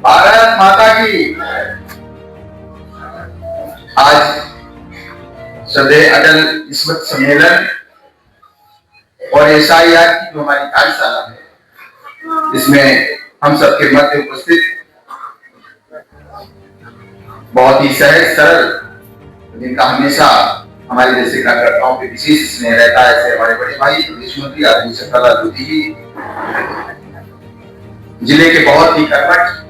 भारत माता की। आज श्रद्धेय अटल स्मृति सम्मेलन और एसआईआर की जो हमारी कार्यशाला है, इसमें हम सबके मध्य उपस्थित बहुत ही सहज सरल, जिनका हमेशा हमारे जैसे कार्यकर्ताओं के विशेष स्नेह रहता है, ऐसे हमारे बड़े भाई प्रदेश मंत्री आदरणीय शंकरलाल ज्योति जी, जिले के बहुत ही कर्मठ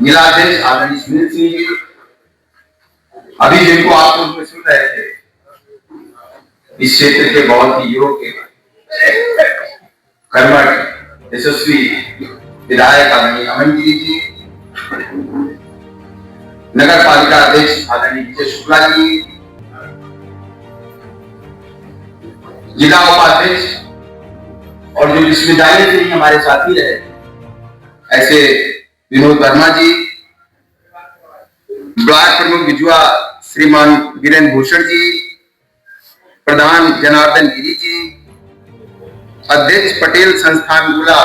जिलाध्यक्ष आदरणीय सुनील सिंह जी, अभी जिनको आप लोग में सुन रहे थे, इस क्षेत्र के बहुत ही योग्य कर्मठ यशस्वी विधायक आदरणीय अमन गिरी जी, नगर पालिका अध्यक्ष आदरणीय विजय शुक्ला जी, जिला उपाध्यक्ष और जो विश्वविद्यालय से हमारे साथी रहे ऐसे विनोद वर्मा जी, ब्लॉक प्रमुख विजुआ श्रीमान वीरेंद्र भूषण जी, प्रधान जनार्दन गिरी जी, अध्यक्ष पटेल संस्थान गुला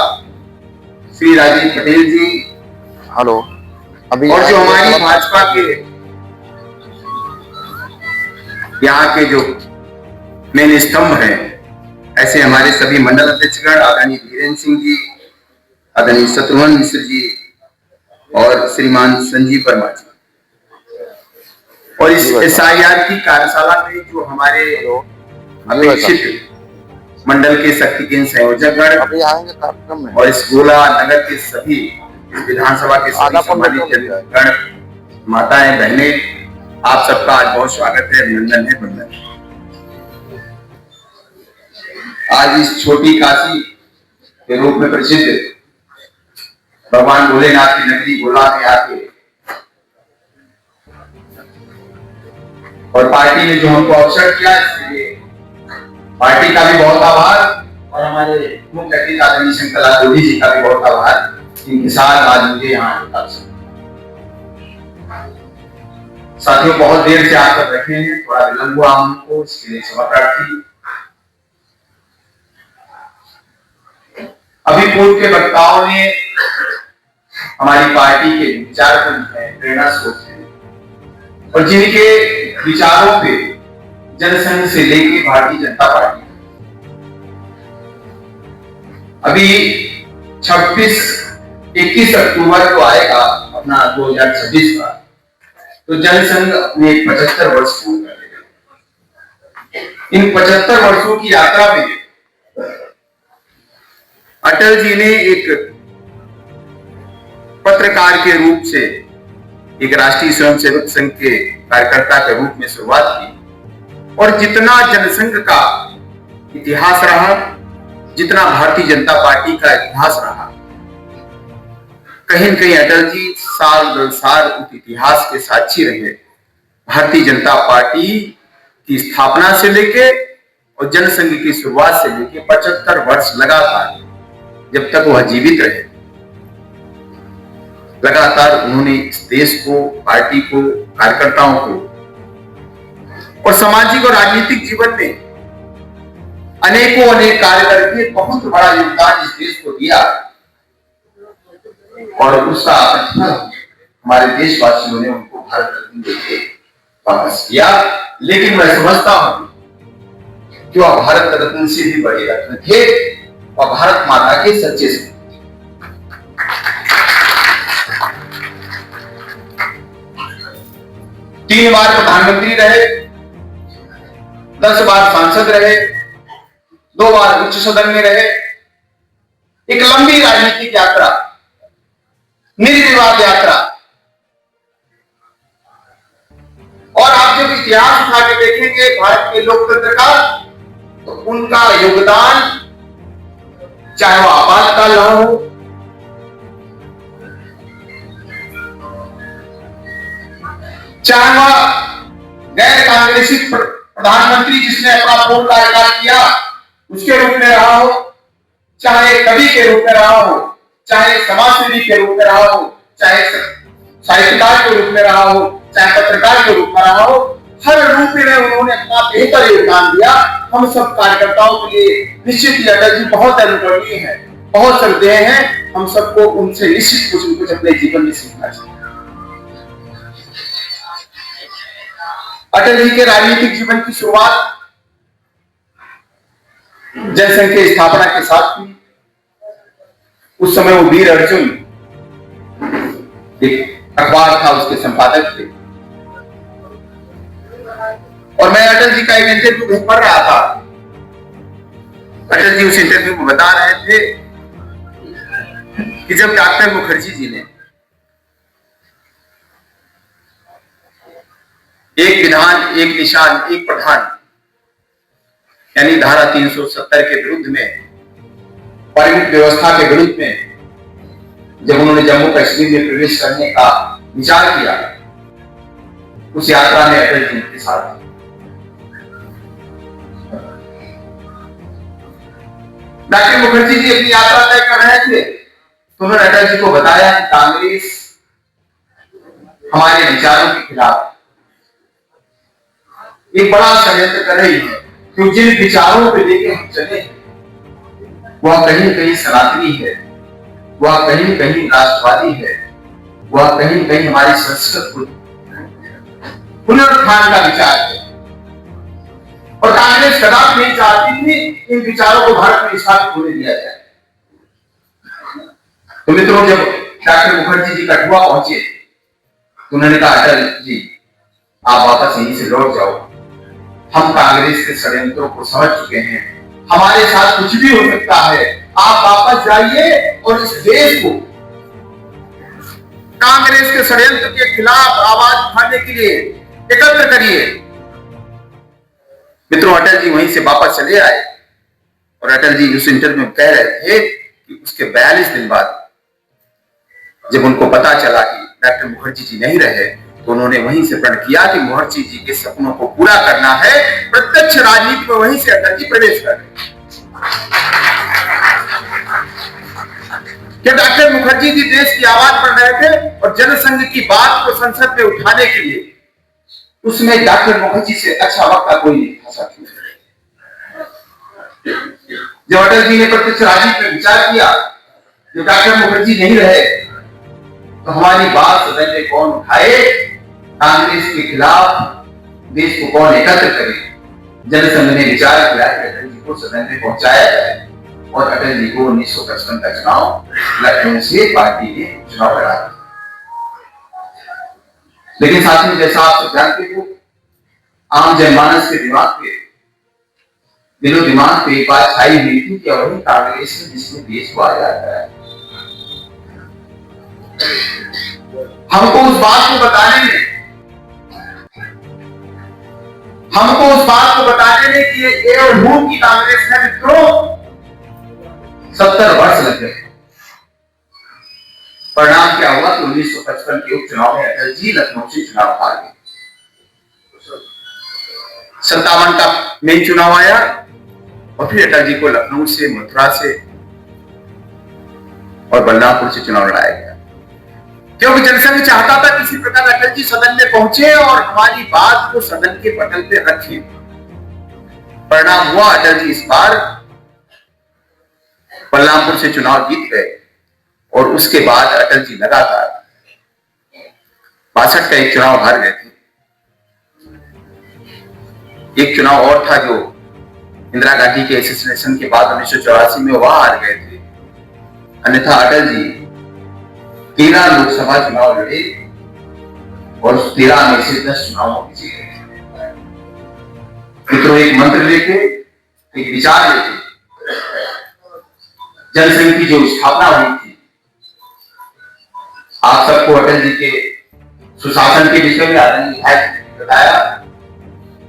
श्री राजीव पटेल जी, हेलो, अभी और जो हमारी भाजपा के यहाँ के जो मेन स्तंभ हैं, ऐसे हमारे सभी मंडल अध्यक्षगण आदरणीय धीरेन्द्र सिंह जी, आदरणीय शत्रुघ्न मिश्र जी और श्रीमान संजीव वर्मा जी, और इस एसआईआर की कार्यशाला में जो हमारे अपेक्षित मंडल के शक्ति केंद्र संयोजकगण अभी आएंगे कार्यक्रम में, और इस गोला नगर के सभी विधानसभा के सभी सम्मानित गण, माताएं, बहनें, आप सबका आज बहुत स्वागत है, अभिनंदन है, वंदन। आज इस छोटी काशी के रूप में प्रसिद्ध भगवान भोलेनाथ की नगरी गोला में आके और पार्टी ने जो हमको अवसर किया, इसके लिए पार्टी का भी बहुत आभार और हमारे मुख्य अतिथि आदरणीय शंकरलाल ज्योति जी का भी बहुत आभार, इनके साथ आज मुझे यहाँ साथियों बहुत देर से आकर बैठे हैं, थोड़ा विलंब हुआ हमको, इसके लिए क्षमा प्रार्थी। अभी पूर्व के वक्ताओं ने हमारी पार्टी के विचार हैं, प्रेरणा स्रोत हैं और जिनके विचारों पे जनसंघ से लेके भारतीय जनता पार्टी अभी 21 अक्टूबर को आएगा अपना 2026 का, तो जनसंघ अपने 75 वर्ष पूर्ण कर लेगा। इन 75 वर्षों की यात्रा में अटल जी ने एक पत्रकार के रूप से एक राष्ट्रीय स्वयंसेवक संघ के कार्यकर्ता के रूप में शुरुआत की और जितना जनसंघ का इतिहास रहा, जितना भारतीय जनता पार्टी का इतिहास रहा, कहीं न कहीं अटल जी साल दर साल उस इतिहास के साक्षी रहे। भारतीय जनता पार्टी की स्थापना से लेके और जनसंघ की शुरुआत से लेके 75 वर्ष लगातार जब तक वह जीवित रहे, लगातार उन्होंने इस देश को, पार्टी को, कार्यकर्ताओं को और सामाजिक और राजनीतिक जीवन में अनेक कार्य करके बहुत बड़ा योगदान इस देश को दिया और उसका हमारे देशवासियों ने उनको भारत रत्न देके वापस किया। लेकिन मैं समझता हूं कि वह भारत रत्न से भी बड़े रत्न थे और भारत माता के सच्चे से 3 बार प्रधानमंत्री रहे, 10 बार सांसद रहे, 2 बार उच्च सदन में रहे। एक लंबी राजनीतिक यात्रा, निर्विवाद यात्रा, और आप जब इतिहास उठा के देखेंगे भारत के लोकतंत्र का, तो उनका योगदान चाहे वो आपातकाल रहा हो, चाहे वह गैर कांग्रेसी प्रधानमंत्री जिसने अपना पूर्ण कार्यकाल किया उसके रूप में रहा हो, चाहे कवि के रूप में रहा हो, चाहे समाजसेवी के रूप में रहा हो, चाहे साहित्यकार के रूप में रहा हो, चाहे पत्रकार के रूप में रहा हो, हर रूप में उन्होंने अपना बेहतर योगदान दिया। हम सब कार्यकर्ताओं के लिए निश्चित ही अटल जी बहुत अनुकरणीय है बहुत श्रद्धेय हैं, हम सबको उनसे निश्चित कुछ न कुछ अपने जीवन में सीखना चाहिए। अटल जी के राजनीतिक जीवन की शुरुआत जनसंघ की स्थापना के साथ हुई। उस समय वो वीर अर्जुन एक अखबार था, उसके संपादक थे। और मैं अटल जी का एक इंटरव्यू पढ़ रहा था। अटल जी उस इंटरव्यू में बता रहे थे कि जब डॉक्टर मुखर्जी जी ने एक विधान, एक निशान, एक प्रधान यानी धारा 370 के विरुद्ध में, पार्लियामेंट व्यवस्था के विरुद्ध में जब उन्होंने जम्मू कश्मीर में प्रवेश करने का विचार किया, उस यात्रा में अटल जी के साथ थे। डॉक्टर मुखर्जी जी अपनी यात्रा तय कर रहे थे तो उन्होंने अटल जी को बताया कि कांग्रेस हमारे विचारों के खिलाफ एक बड़ा षड्यंत्र कर रही है, क्योंकि जिन विचारों को लेकर हम चले वह कहीं कहीं सनातनी है, वह कहीं कहीं राष्ट्रवादी है, वह कहीं कहीं हमारी संस्कृत पुनरुत्थान का विचार है। और कांग्रेस कदापि नहीं चाहती थी इन विचारों को भारत में स्थापित होने दिया जाए। तो मित्रों, जब डॉक्टर मुखर्जी जी कठुआ पहुंचे तो उन्होंने कहा, अटल जी आप वापस यहीं से लौट जाओ, हम कांग्रेस के षड्यंत्रों को समझ चुके हैं, हमारे साथ कुछ भी हो सकता है, आप वापस जाइए और इस देश को कांग्रेस के षड्यंत्र के खिलाफ आवाज उठाने के लिए एकत्र करिए। मित्रों, अटल जी वहीं से वापस चले आए और अटल जी उस इंटरव्यू में कह रहे थे कि उसके 42 दिन बाद जब उनको पता चला कि डॉक्टर मुखर्जी जी नहीं रहे तो उन्होंने वहीं से प्रण किया कि मुखर्जी जी के सपनों को पूरा करना है, प्रत्यक्ष राजनीति में वहीं से अटल जी प्रवेश कर गए। कि डॉक्टर मुखर्जी जी देश की आवाज बन रहे थे और जनसंघ की बात को संसद में उठाने के लिए उसमें डॉक्टर मुखर्जी से अच्छा वक्ता कोई नहीं था साथियों। जब अटल जी ने प्रत्यक्ष राजनीति में विचार किया कि डॉक्टर मुखर्जी नहीं रहे तो हमारी बात सदन में कौन उठाए, कांग्रेस के खिलाफ देश को कौन एकत्र करे, जनसंघ ने विचार किया कि अटल जी को सदन में पहुंचाया जाए और अटल जी को 1955 का चुनाव लखनऊ से पार्टी ने चुनाव लड़ा दिया। लेकिन साथियों, जैसा आप सब जानते हो, आम जनमानस के दिमाग पे, दिलो दिमाग पे एक बात छाई हुई थी कि वही कांग्रेस है जिसमें देश को आजाद कराया। हमको उस बात को बताने में कि ये ए और हूं की कांग्रेस है मित्रों, 70 वर्ष लग गए। परिणाम क्या हुआ कि 1955 के उपचुनाव में अटल जी लखनऊ से चुनाव हार गए। 57 का मेन चुनाव आया और फिर अटल जी को लखनऊ से, मथुरा से और बलरामपुर से चुनाव लड़ाया गया, क्योंकि जनसंघ चाहता था किसी प्रकार अटल जी सदन में पहुंचे और हमारी बात को सदन के पटल पे रखें। परिणाम हुआ, अटल जी इस बार बलरामपुर से चुनाव जीत गए और उसके बाद अटल जी लगातार 62 का एक चुनाव हार गए थे। एक चुनाव और था जो इंदिरा गांधी के एसेसिनेशन के बाद 1984 में वहां हार गए थे। अन्यथा अटल जी 13 लोकसभा चुनाव लड़े और 13 में से 10 चुनावों में जीते। मित्रों, एक मंत्र लेके, एक विचार लेके जनसंघ की जो स्थापना हुई थी, आप सबको अटल जी के सुशासन के विषय में आदरणीय विधायक ने बताया।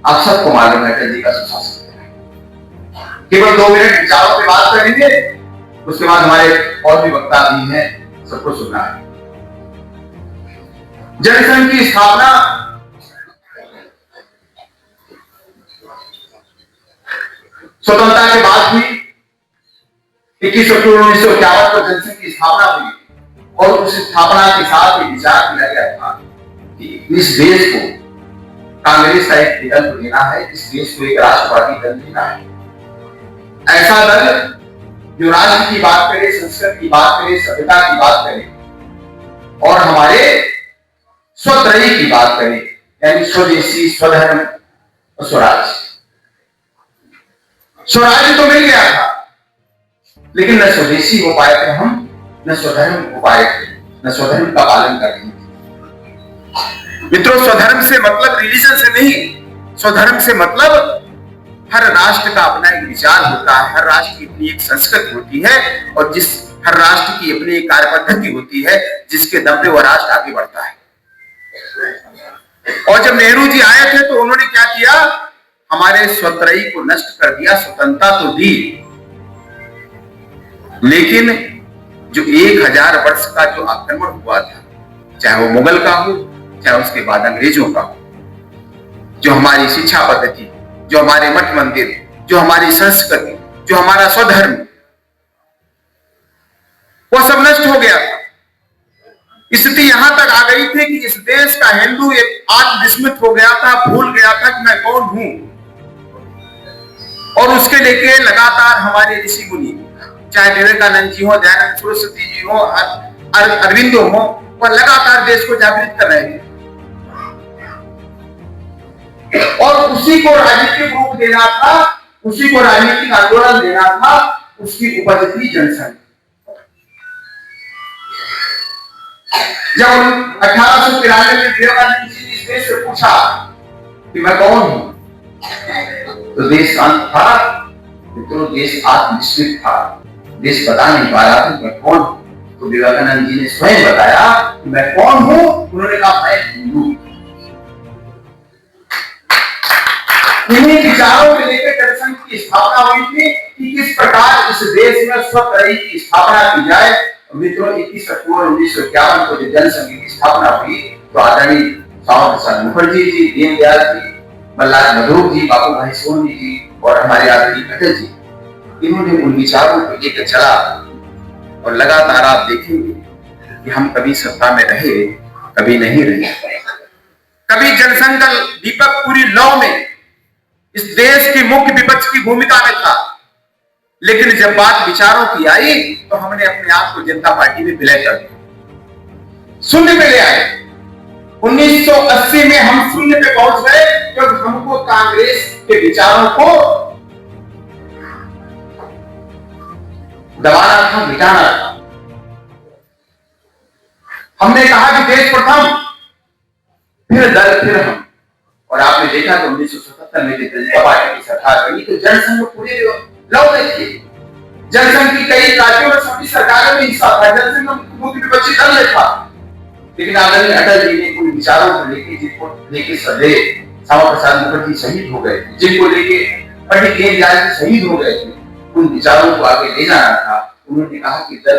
आप सबको मालूम है अटल जी का सुशासन। केवल 2 मिनट विचारों पे बात करेंगे, उसके बाद हमारे और भी वक्ता भी हैं, सबको सुनना है। जनसंघ की स्थापना स्वतंत्रता के बाद हुई। 21 अक्टूबर 1951 को जनसंघ की स्थापना हुई और उस स्थापना के साथ ये विचार किया गया था कि इस देश को कांग्रेस का एक विकल्प देना है, इस देश को एक राष्ट्रवादी दल देना है, ऐसा दल जो राष्ट्र की बात करे, संस्कृति की बात करे, सभ्यता की बात करे और हमारे स्वत्रयी की बात करे, यानी स्वदेशी, स्वधर्म और स्वराज। स्वराज तो मिल गया था, लेकिन न स्वदेशी हो पाए थे हम, न स्वधर्म हो पाए थे, न स्वधर्म का पालन कर रहे थे। मित्रों, स्वधर्म से मतलब रिलीजन से नहीं, स्वधर्म से मतलब हर राष्ट्र का अपना एक विचार होता है, हर राष्ट्र की अपनी एक संस्कृति होती है और हर राष्ट्र की अपनी एक कार्य पद्धति होती है जिसके दम पे वह राष्ट्र आगे बढ़ता है। और जब नेहरू जी आए थे तो उन्होंने क्या किया, हमारे स्वत्रयी को नष्ट कर दिया, स्वतंत्रता तो दी, लेकिन जो 1000 वर्ष का जो आक्रमण हुआ था, चाहे वो मुगल का हो, चाहे उसके बाद अंग्रेजों का हो, जो हमारी शिक्षा पद्धति, जो हमारे मठ मंदिर, जो हमारी संस्कृति, जो हमारा स्वधर्म, वो सब नष्ट हो गया था। स्थिति यहां तक आ गई थी कि इस देश का हिंदू एक आत्मविस्मृत हो गया था, भूल गया था कि मैं कौन हूं। और उसके लेके लगातार हमारे ऋषि मुनि, चाहे विवेकानंद जी हो, दयानंद सरस्वती जी हो, अरविंदो हो, वह लगातार देश को जागृत कर रहे थे और उसी को राजनीतिक रूप देना था, उसी को राजनीतिक आंदोलन देना था, उसकी उपज थी जनसंघ। जब 1893 में विवेकानंद जी ने इस देश से पूछा कि मैं कौन हूं, तो देश शांत था, मित्रों, देश आत्मविस्मृत था, देश बता नहीं पा रहा था मैं कौन हूं। तो विवेकानंद जी ने स्वयं बताया कि मैं कौन हूं। उन्होंने कहा मैं हिंदू। इन्हीं विचारों को लेकर जनसंघ की स्थापना हुई थी कि किस प्रकार इस देश में स्वत्रयी की स्थापना की जाए। मित्रों, 21 अक्टूबर 1951 को जो जनसंघ की स्थापना हुई तो आदरणीय श्यामा प्रसाद मुखर्जी जी, दीनदयाल जी, मल्लार मधोक जी, बाबू भाई सोनी जी और हमारे आदरणीय अटल जी, इन्होंने उन विचारों को लेकर चला और लगातार आप देखेंगे कि हम कभी सत्ता में रहे, कभी नहीं रहे। कभी जनसंघ का दीपक पूरी लौ में इस देश की मुख्य विपक्ष की भूमिका में था, लेकिन जब बात विचारों की आई तो हमने अपने आप को जनता पार्टी में विलय कर दिया, शून्य पे ले आए। 1980 में हम शून्य पे पहुंच गए जब हमको कांग्रेस के विचारों को दबाना था, मिटाना था। हमने कहा कि देश प्रथम, फिर दल, फिर हम। और आपने देखा कि 1977 में जनता पार्टी की सरकार बनी तो जनसंघ पूरे लौ में थी। जनसंघ की कई राज्यों में सभी सरकारों में हिस्सा था, जनसंघ मुख्य विपक्षी दल में था, लेकिन आदरणीय अटल जी ने उन विचारों को लेकर, जिनको लेके सदैव श्यामा प्रसाद मुखर्जी शहीद हो गए, जिनको लेके पंडित दीनदयाल जी शहीद हो गए थे, उन विचारों को आगे ले जाना था। उन्होंने कहा कि दल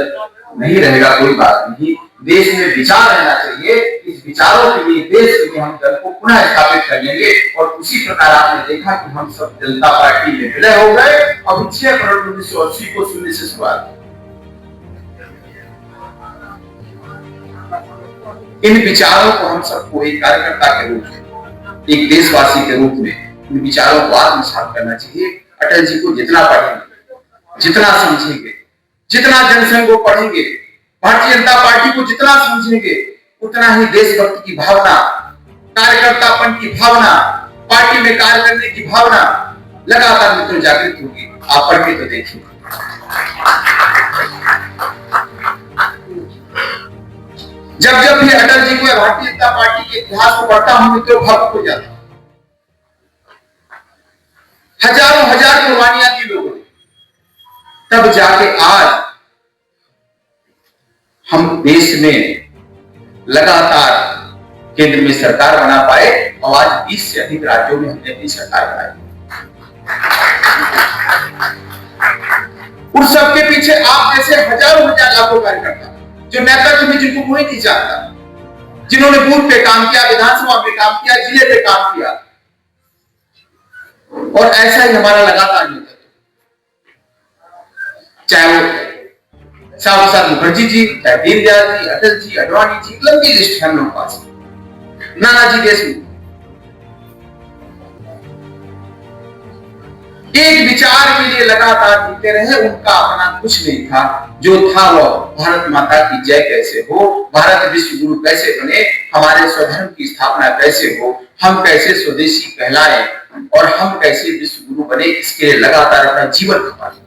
नहीं रहेगा, कोई बात नहीं, देश में विचार रहना चाहिए, इस विचारों के लिए, देश के लिए हम दल को पुनः स्थापित कर लेंगे। और उसी प्रकार आपने देखा कि हम सब जनता पार्टी में विलय हो गए और 6 फरवरी 1980 को शून्य से शुरुआत। इन विचारों को हम सबको एक कार्यकर्ता के रूप में, एक देशवासी के रूप में इन विचारों को आत्मसात करना चाहिए। अटल जी को जितना पढ़ेंगे, जितना समझेंगे, जितना जनसंघ को पढ़ेंगे, भारतीय जनता पार्टी को जितना समझेंगे, उतना ही देशभक्त की भावना, कार्यकर्तापन की भावना, पार्टी में कार्य करने की भावना लगातार मित्रों जागृत होगी। आप पढ़ के तो देखिए, जब जब भी अटल जी को, भारतीय जनता पार्टी के इतिहास को पढ़ता हूं मित्रों, भावुक हो जाता हूं। हजारों हजार कुर्बानियां दी लोगों ने, तब जाके आज हम देश में लगातार केंद्र में सरकार बना पाए और आज 20 से अधिक राज्यों में हमने अपनी सरकार बनाई। उस सबके पीछे आप जैसे हजारों हजार लाखों कार्यकर्ता जो नेतृत्व में, जिनको कोई नहीं जानता, जिन्होंने बूथ पे काम किया, विधानसभा पे काम किया, जिले पे काम किया, और ऐसा ही हमारा लगातार नेतृत्व, चाहे वो श्यामा प्रसाद मुखर्जी जी, चाहे दीनदयाल जी, अटल जी, अडवाणी जी, लंबी लिस्ट है हम लोग पास, नानाजी देशमुख। एक विचार के लिए लगातार जीते रहे। उनका अपना कुछ नहीं था, जो था वह भारत माता की जय कैसे हो, भारत विश्व गुरु कैसे बने, हमारे स्वधर्म की स्थापना कैसे हो, हम कैसे स्वदेशी कहलाए और हम कैसे विश्व गुरु बने, इसके लिए लगातार अपना जीवन खपा दिया।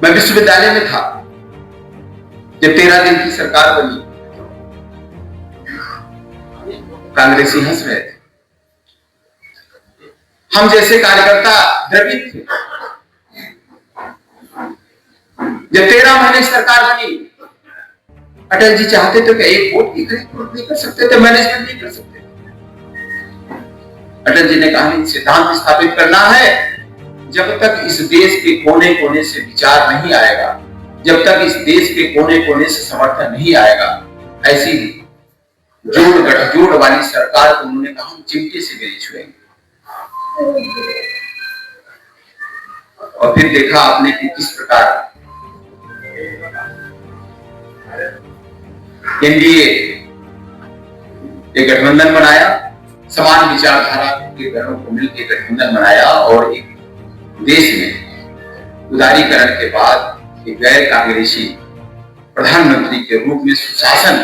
मैं विश्वविद्यालय में था जब 13 दिन की सरकार बनी। कांग्रेसी हंस रहे थे, हम जैसे कार्यकर्ता द्रवित थे। जब 13 महीने सरकार बनी, अटल जी चाहते थे कि एक वोट नहीं कर सकते थे, मैनेजमेंट नहीं कर सकते थे। अटल जी ने कहा नहीं, सिद्धांत स्थापित करना है। जब तक इस देश के कोने कोने से विचार नहीं आएगा, जब तक इस देश के कोने कोने से समर्थन नहीं आएगा, ऐसी जोड़ गठजोड़ वाली सरकार को उन्होंने कहा हम चिमटे से नहीं छुएंगे। और फिर देखा आपने कि किस प्रकार एनडीए एक गठबंधन बनाया, समान विचारधारा के दलों को मिलकर गठबंधन बनाया और एक देश में उदारीकरण के बाद एक गैर कांग्रेसी प्रधानमंत्री के रूप में सुशासन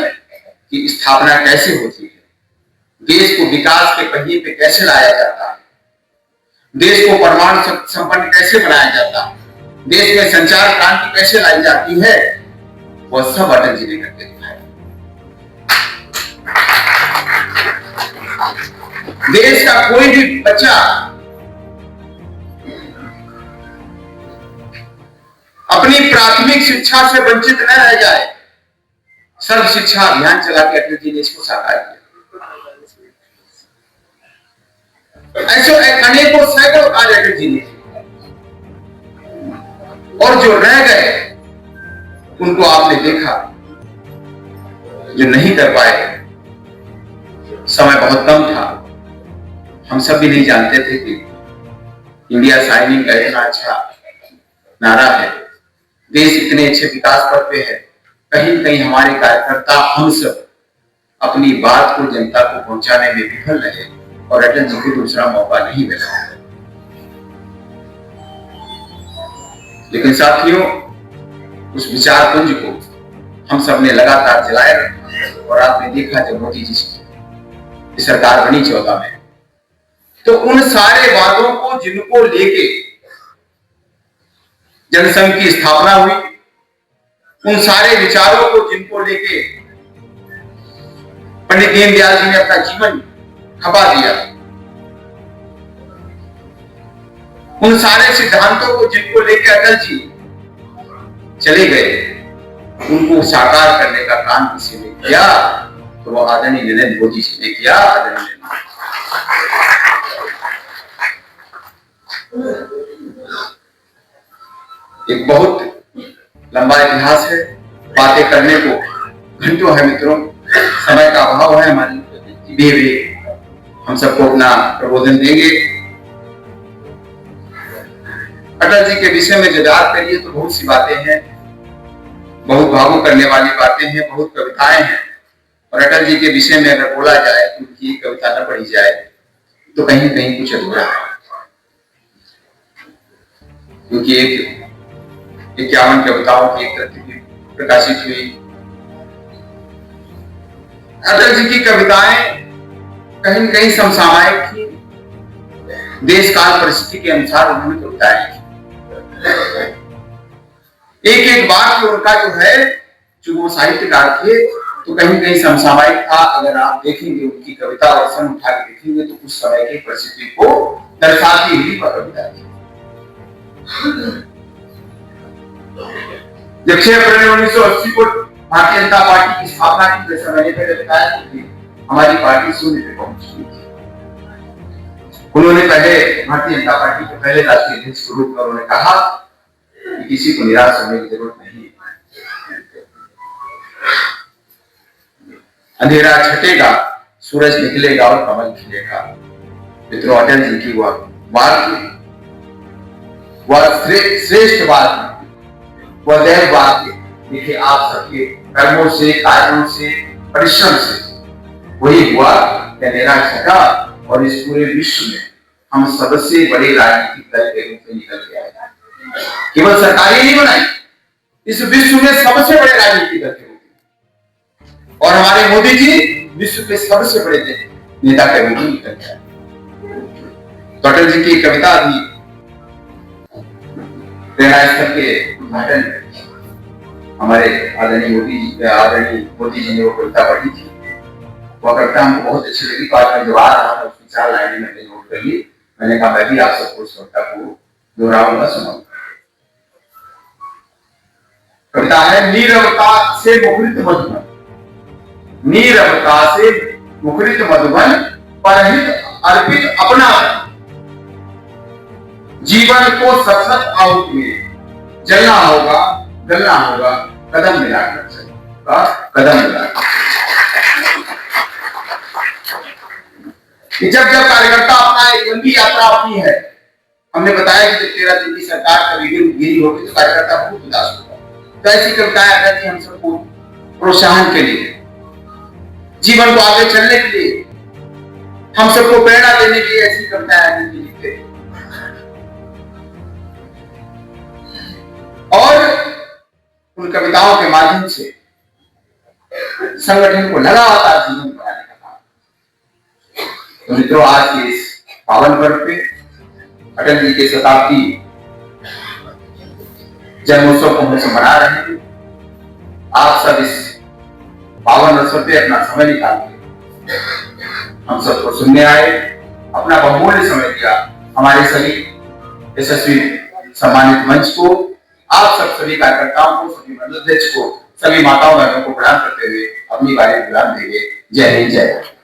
की स्थापना कैसे होती है, देश को विकास के पहिए पे कैसे लाया जाता है, देश को परमाणु संपन्न कैसे बनाया जाता है, देश में संचार क्रांति कैसे लाई जाती है, वह सब अटल जी ने करके दिखाया। देश का कोई भी बच्चा अपनी प्राथमिक शिक्षा से वंचित न रह जाए, सर्व शिक्षा अभियान चला के अटल जी ने इसको साकार किया। ऐसे अनेकों सैकड़ों कार्य अटल जी ने, और जो रह गए उनको आपने देखा, जो नहीं कर पाए, समय बहुत कम था, हम सब भी नहीं जानते थे कि इंडिया शाइनिंग का इतना अच्छा नारा है, देश इतने अच्छे विकास पथ पे है, कहीं कहीं हमारे कार्यकर्ता हम सब अपनी बात को जनता को पहुंचाने में विफल रहे और अटल जी को दूसरा मौका नहीं मिला। लेकिन साथियों, उस विचार पुंज को हम सब ने लगातार जलाए रखा और आपने देखा जब मोदी जी की सरकार बनी 14 में, तो उन सारे वादों को जिनको लेके जनसंघ की स्थापना हुई, उन सारे विचारों को जिनको लेके पंडित दीनदयाल जी ने अपना जीवन खपा दिया, उन सारे सिद्धांतों को जिनको लेके अटल जी चले गए, उनको साकार करने का काम किसी ने किया तो वो आदरणीय नरेंद्र मोदी जी ने किया। आदरणीय एक बहुत लंबा इतिहास है, बातें करने को घंटों है मित्रों, समय का अभाव है, हमारी भी हम सबको अपना प्रबोधन देंगे। अटल जी के विषय में जब याद करिए तो बहुत सी बातें हैं, बहुत भावुक करने वाली बातें हैं, बहुत कविताएं हैं, और अटल जी के विषय में अगर बोला जाए तो उनकी कविता न पढ़ी जाए तो कहीं कहीं कुछ अधूरा है, क्योंकि एक 51 कविताओं की एक कृति प्रकाशित हुई। अटल जी की कविताएं कहीं न कहीं समसामयिक थी, देश काल परिस्थिति के अनुसार उन्होंने कविताएं लिखी। एक एक वाक्य उनका जो है, जो वो साहित्यकार थे, तो कहीं कहीं समसामयिक था। अगर आप देखेंगे उनकी कविता और सन उठा के देखेंगे तो उस समय की परिस्थिति को दर्शाती हुई कविता थी। जब 6 अप्रैल 1980 को भारतीय जनता पार्टी की स्थापना की, जैसा मैंने पहले बताया कि हमारी पार्टी शून्य पे पहुंच गई थी। उन्होंने पहले भारतीय जनता पार्टी के पहले राष्ट्रीय अध्यक्ष के रूप में उन्होंने कहा कि किसी को निराश होने की जरूरत नहीं है, अंधेरा छटेगा, सूरज निकलेगा और कमल खिलेगा। मित्रों, अटल जी की वह वाक्य, वह श्रेष्ठ वाक्य, वह दैव वाक्य देखिए आप सबके कर्मों से, कार्यों से, परिश्रम से वही हुआ कि मेरा झगड़ा और इस पूरे विश्व में हम सबसे बड़े राजनीतिक दल के रूप में निकल के आए। केवल सरकारें नहीं बनाई, इस विश्व में सबसे बड़े राजनीतिक दल के रूप में, और हमारे मोदी जी विश्व के सबसे बड़े नेता के रूप में निकल के आए। तो अटल जी की कविता भी प्रेरणा स्थल के उद्घाटन में हमारे आदरणीय मोदी जी ने वो कविता पढ़ी थी। वो कविता हमको बहुत अच्छी लगी। तो आज मैं जो आ रहा था उसकी 4 लाइनें मैंने नोट कर ली। मैंने कहा मैं भी आप सबको उस कविता को दोहराऊंगा, सुनाऊंगा। कविता है, नीरवता से मुखरित मधुबन, नीरवता से मुखरित मधुबन, परहित अर्पित अपना, जीवन को सतत आहुति में जलना होगा, गलना होगा, कदम मिलाकर चलेगा, कदम मिलाकर। जब जब कार्यकर्ता अपना एक लंबी यात्रा अपनी है, हमने बताया कि जब 13 दिन की सरकार कभी गिरी होगी तो कार्यकर्ता बहुत उदास होगा। तो ऐसी कविताएं आती थी हम सबको प्रोत्साहन के लिए, जीवन को आगे चलने के लिए, हम सबको प्रेरणा देने के लिए ऐसी कविताएं आती थी लिखते। और उन कविताओं के माध्यम से संगठन को लगातार जीवन बनाने का काम। तो मित्रों, आज के इस पावन पर्व पे अटल जी के शताब्दी जन्मोत्सव को हम सब मना रहे हैं। आप सब इस पावन अवसर पे अपना समय निकाल के हम सबको सुनने आए, अपना बहुमूल्य समय दिया। हमारे सभी यशस्वी सम्मानित मंच को, आप सब सभी कार्यकर्ताओं को, सभी मंडलाध्यक्ष को, सभी माताओं बहनों को प्रणाम करते हुए अपनी बारी विराम देंगे। जय हिंद, जय भारत।